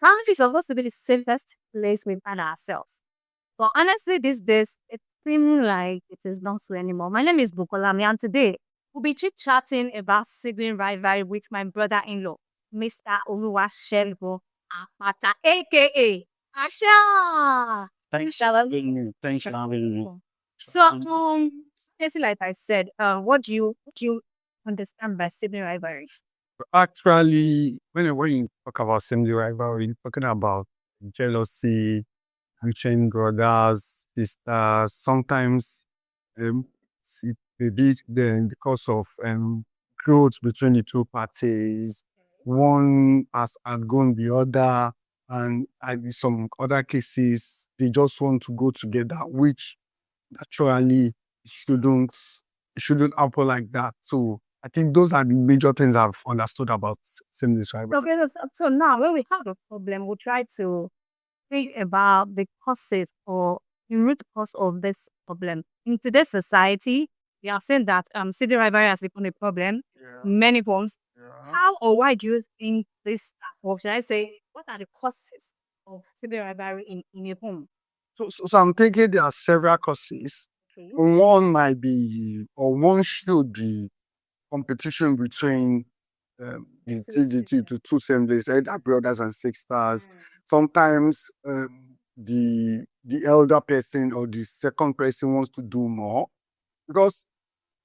family is supposed to be the safest place we find ourselves. But honestly, these days, it's seeming like it is not so anymore. My name is Bukolami, and today we'll be chit chatting about sibling rivalry with my brother in law, Mr. Oluwasegun Apata, aka Asha. Thanks Shall for I- having me. Thanks for having me. So, just like I said, what do you understand by sibling rivalry? Actually, when you talk about sibling rivalry, you're talking about jealousy between brothers, sisters. Sometimes um, it may be then because of growth between the two parties. One has outgrown the other, and in some other cases, they just want to go together, which naturally shouldn't shouldn't happen like that. So I think those are the major things I've understood about sibling rivalry. Okay, so now when we have a problem, we try to think about the causes or the root cause of this problem. In today's society, we are saying that city rivalry has become a problem Yeah, in many forms. yeah. How or why do you think this, or should I say, what are the causes of city rivalry in a home? So I'm thinking there are several causes. Okay. One might be, or one should be, competition between the two siblings, either brothers and sisters. Sometimes the elder person or the second person wants to do more because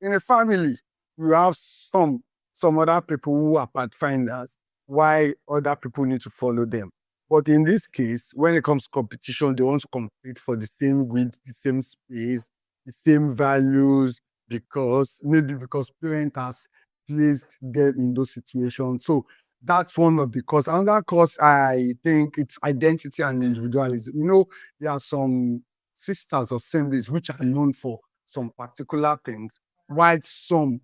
in a family you have some other people who are pathfinders, why other people need to follow them. But in this case, when it comes to competition, they want to compete for the same width, the same space, the same values, because maybe because parent has placed them in those situations. So that's one of the cause. Another cause, I think, it's identity and individualism. There are some sisters or siblings which are known for some particular things, while some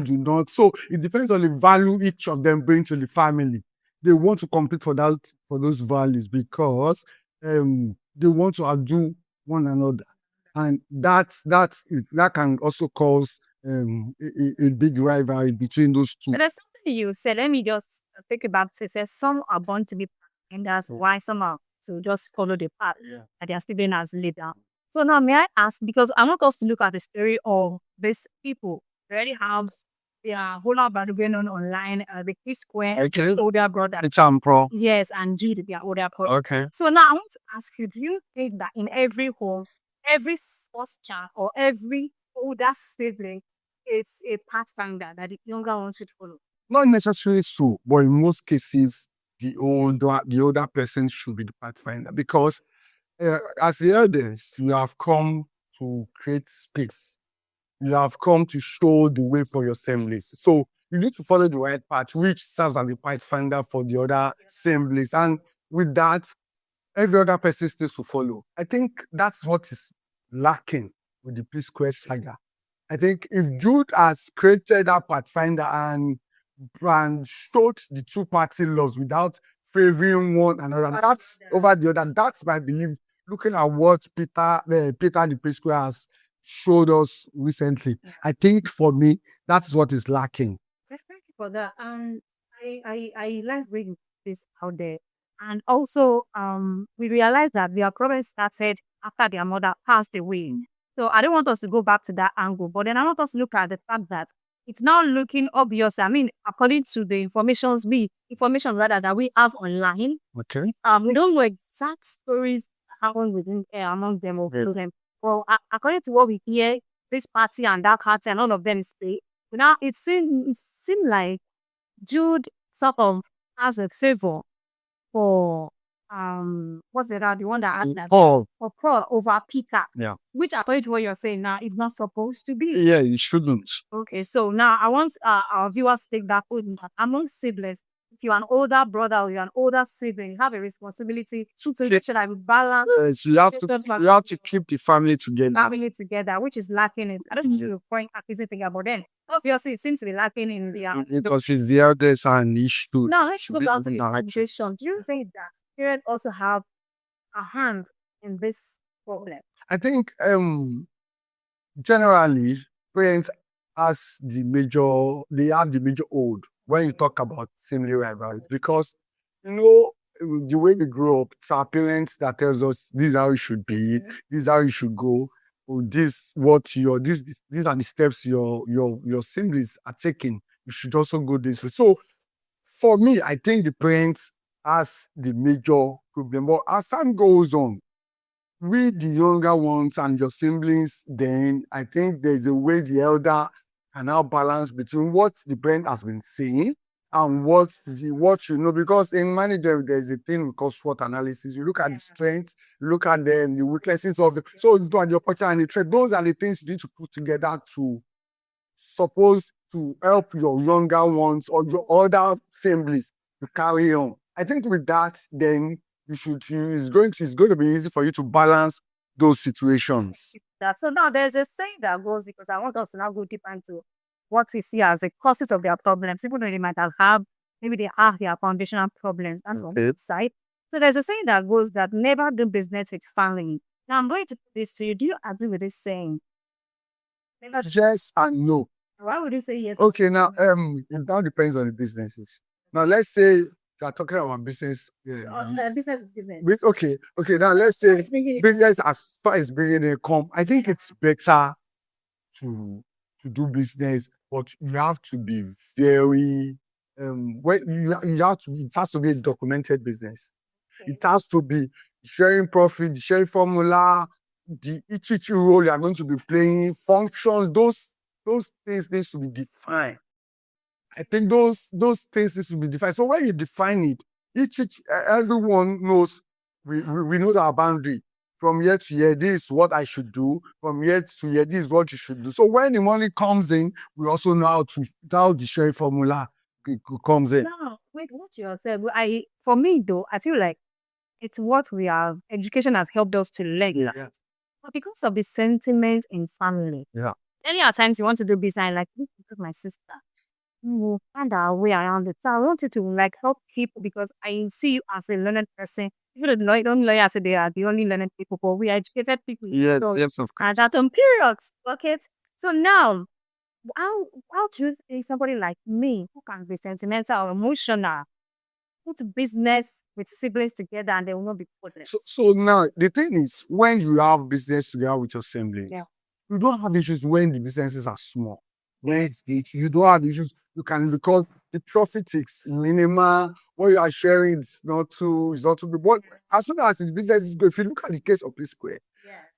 do not. So it depends on the value each of them bring to the family. They want to compete for those values because they want to outdo one another, and that's it. That can also cause a big rivalry between those two. So there's something you said. Let me just think about it. It says some are born to be, and that's why some are to just follow the path Yeah. that they are still being as leader. So now may I ask, because I want us to look at the story of these people. They already have their whole lot battle going on online, the Chris Square, Okay. older brother. It's pro. Yes, and Jude, their older brother. Okay. So now I want to ask you, do you think that in every home, every first child or every older sibling, it's a pathfinder that the younger ones should follow? Not necessarily so, but in most cases, the older person should be the pathfinder because as the elders, you have come to create space. You have come to show the way for your assemblies. So you need to follow the right path, which serves as the pathfinder for the other assemblies. And with that, every other person still to follow. I think that's what is lacking with the P-Square saga. I think if Jude has created that pathfinder and showed the two party laws without favoring one another, that's over the other. That's my belief. Looking at what Peter the P-Square has showed us recently, I think for me that's what is lacking. Thank you for that. I like reading this out there. And also, we realized that their problem started after their mother passed away. So I don't want us to go back to that angle, but then I want us to look at the fact that it's now looking obvious. I mean, according to the information rather that we have online, Okay. we don't know exact stories that happen within among them or through them. Well, according to what we hear, this party and that party and all of them is fake. Now it seemed like Jude sort of has a favor for what's the other the one that asked that Paul. for Paul over Peter. Yeah. Which according to what you're saying now is not supposed to be. Yeah, it shouldn't. Okay, so now I want our viewers to take that point that among siblings, if you're an older brother or you're an older sibling, you have a responsibility to make sure that you balance Yes, you have to keep the family together. family together, which is lacking in. I don't think you point accusing thing about then. Obviously, it seems to be lacking in the. Because it's the eldest and he should. Now let's go back to the Direct. situation. Do you think that parents also have a hand in this problem? I think generally parents they have the major hold when you talk about sibling rivalries because you know the way we grow up, it's our parents that tells us this is how it should be, this is how you should go. Or this what your these are the steps your siblings are taking. You should also go this way. So for me, I think the parents has the major problem. But as time goes on, we the younger ones and your siblings, then I think there's a way the elder can now balance between what the parent has been saying and what you know. Because in management, there's a thing we call SWOT analysis. You look at the strengths, you look at the weaknesses of the so it's not the opportunity and the threat. Those are the things you need to put together to supposed to help your younger ones or your other siblings to carry on. I think with that, then it's going to be easy for you to balance those situations. That so now there's a saying that goes because I want us to now go deeper into what we see as the causes of their problems, even though they might have maybe they have their foundational problems and from Okay. that side. So there's a saying that goes that never do business with family. Now I'm going to put this to you. Do you agree with this saying? Never. Yes and no. Why would you say yes? Okay, now it now depends on the businesses. Now let's say you are talking about business. Business is business. Okay. Now let's say It's bringing business as far as bringing income. I think it's better to do business, but you have to be very when you have to it has to be a documented business. It has to be sharing profit, sharing formula, the each role you are going to be playing, functions, those things need to be defined. I think those things need to be defined. So when you define it, everyone knows we know our boundary. From here to here, this is what I should do. From here to here, this is what you should do. So when the money comes in, we also know how the sharing formula comes in. now with what you have said. For me though, I feel like it's what we have education has helped us to learn. Yeah. But because of the sentiment in family, Yeah. any other times you want to do business, like "Look, look at my sister. We will find our way around it. So I want you to like help people because I see you as a learned person. Even though don't lawyer say they are the only learned people, but we are educated people. Yes, So yes, of and course. at some periods, okay. So now, how do you think somebody like me who can be sentimental or emotional put business with siblings together and they will not be problems? So now the thing is, when you have business together with your siblings, Yeah. you don't have issues when the businesses are small. When it's big, you don't have issues. You can because the profit is minimal. What you are sharing is not too big. But as soon as the business is good, if you look at the case of P Square,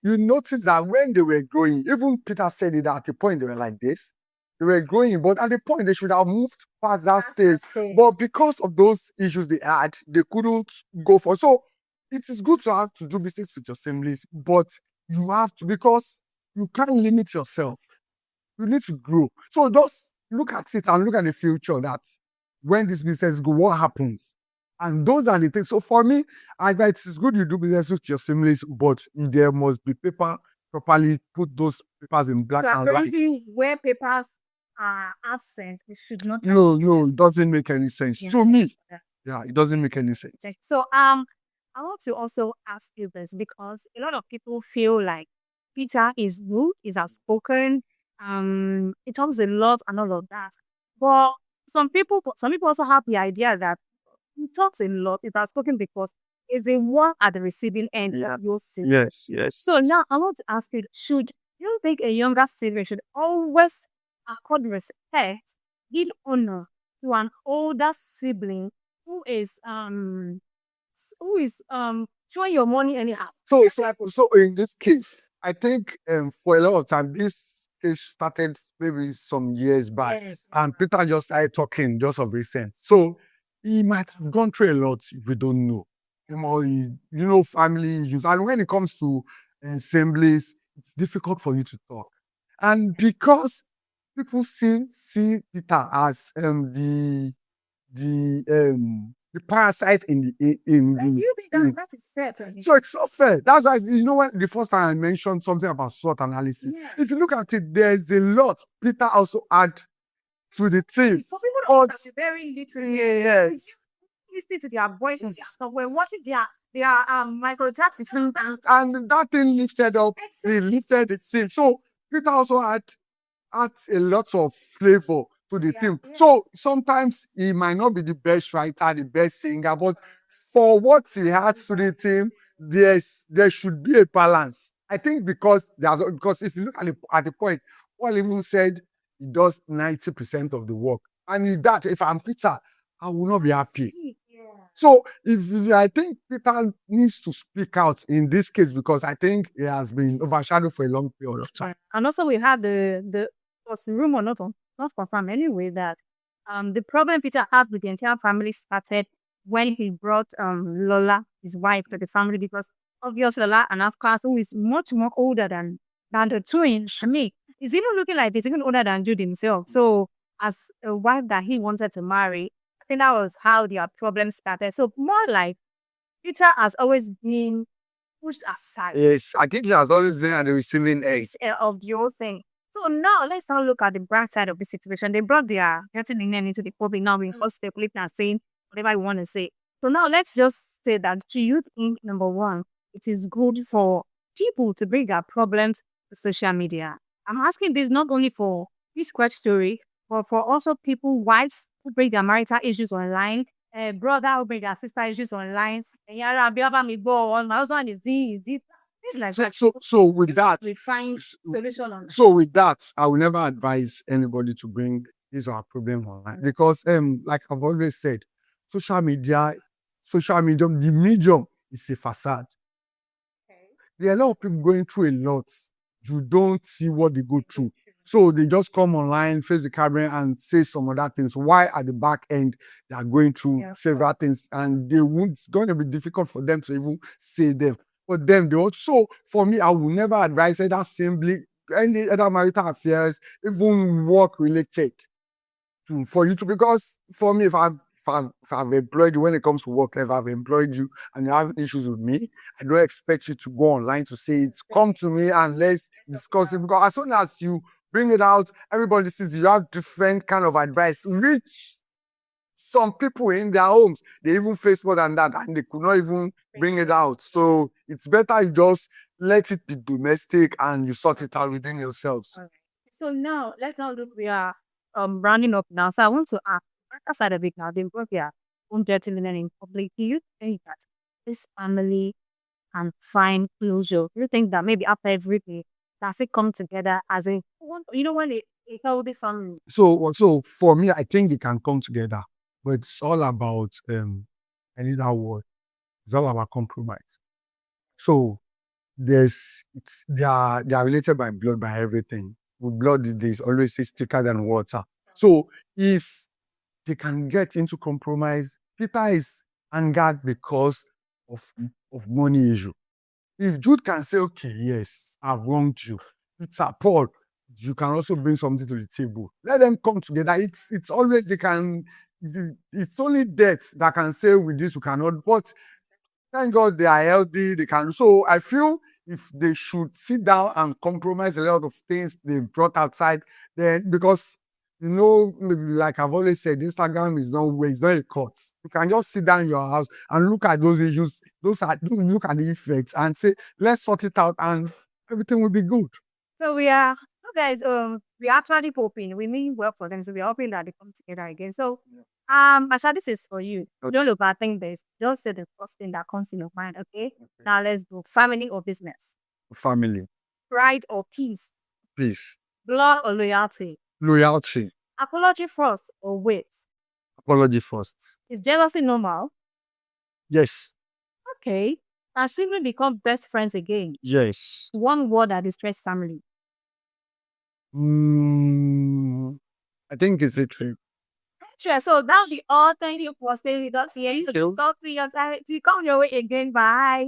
you notice that when they were growing, even Peter said it that at the point they were like this. They were growing, but at the point they should have moved past that stage. But because of those issues they had, they couldn't go for. So it is good to have to do business with your siblings, but you have to because you can't limit yourself. You need to grow. So just look at it and look at the future that when this business go, what happens? And those are the things. So for me, it is good you do business with your siblings, but there must be paper properly put those papers in black So and white. apparently, where papers are absent, we should not. No, it doesn't make any sense. Yeah. To me, Yeah. yeah, it doesn't make any sense. So I want to also ask you this because a lot of people feel like Peter is rude, is outspoken, he talks a lot and all of that. But some people also have the idea that he talks a lot, is outspoken because he's the one at the receiving end of your sibling. Yes. So now I want to ask you, should you think a younger sibling should always accord respect, give honor to an older sibling who is showing your money anyhow? So in this case, I think for a lot of time this case started maybe some years back, Yes. and Peter just started talking just of recent. So he might have gone through a lot. We don't know. Family issues, and when it comes to assemblies, it's difficult for you to talk, and because people see Peter as the parasite Do you think in that is fair to him? so it's not fair. That's why when the first time I mentioned something about SWOT analysis. Yeah. If you look at it, there's a lot Peter also add to the team. For people But that are very little, yes. listening to their voices, so we're watching their Michael Jackson And that thing lifted up, it lifted the team. So Peter also add a lot of flavor to the team. So sometimes he might not be the best writer, the best singer, but for what he adds to the team, there should be a balance. I think because if you look at the point, Paul even said he does 90% of the work. And if I'm Peter, I will not be happy. So I think Peter needs to speak out in this case because I think he has been overshadowed for a long period of time. And also we had the was rumor not confirmed anyway that the problem Peter had with the entire family started when he brought Lola, his wife, to the family because obviously Lola and Askas, who is much more older than the twins, I mean, he's even looking like he's even older than Jude himself. So as a wife that he wanted to marry, I think that was how their problem started. So more like Peter has always been pushed aside. Yes, I think he has always been at the receiving end. Of the whole thing. So now let's now look at the bright side of the situation. They brought their getting in into the public now we post the clip and saying whatever you want to say. So now let's just say that do you think number one, it is good for people to bring their problems to social media? I'm asking this not only for this quite story, but for also people, wives who bring their marital issues online, brother who bring their sister issues online. And yeah, my husband is this. It's like that. So with that, We find solution on. so with that, I will never advise anybody to bring his or her problem online because like I've always said, social media, the medium is a facade. There are a lot of people going through a lot. You don't see what they go through. So they just come online, face the camera, and say some other things. Why at the back end they are going through several things, and it's going to be difficult for them to even say them. But them, they also, for me, I will never advise either simply any other marital affairs, even work related for you to, because for me, if I've employed you when it comes to work, if I've employed you and you have issues with me, I don't expect you to go online to say it. Come to me and let's discuss it. Because as soon as you bring it out, everybody sees you have different kind of advice. Which some people in their homes, they even face more than that and they could not even bring it out. So it's better you just let it be domestic and you sort it out within yourselves. So now let's now look. We are rounding up now. So I want to ask, aside of it now, they both their own dirty linen in public. Do you think that this family can find closure? Do you think that maybe after every day, does it come together as a when a healthy family? So for me, I think they can come together, but it's all about I need that word. It's all about compromise. So they are related by blood, by everything. With blood these days always is thicker than water. So if they can get into compromise, Peter is angered because of money issue. If Jude can say, okay, yes, I've wronged you, Peter, Paul, you can also bring something to the table. Let them come together. It's always they can. It's only death that can say with this we cannot. But thank God they are healthy. They can. So I feel if they should sit down and compromise a lot of things they brought outside, then because maybe like I've always said, Instagram is not where it's not a court. You can just sit down in your house and look at those issues. Look at the effects and say, let's sort it out and everything will be good. So we are, guys, we are actually hoping. We mean well for them. So we are hoping that they come together again. So, Asha, this is for you. Don't overthink this. Just say the first thing that comes in your mind, okay? Now let's go. Family or business? Family, Pride or peace? please. Blood or loyalty? Loyalty. Apology first or wait? Apology first. Is jealousy normal? Yes. Okay. Can sibling become best friends again? Yes. One word that distress family. I think it's a trip. Sure. So that'll be all. Thank you for staying with us here. You talk to you. To come your way again. Bye.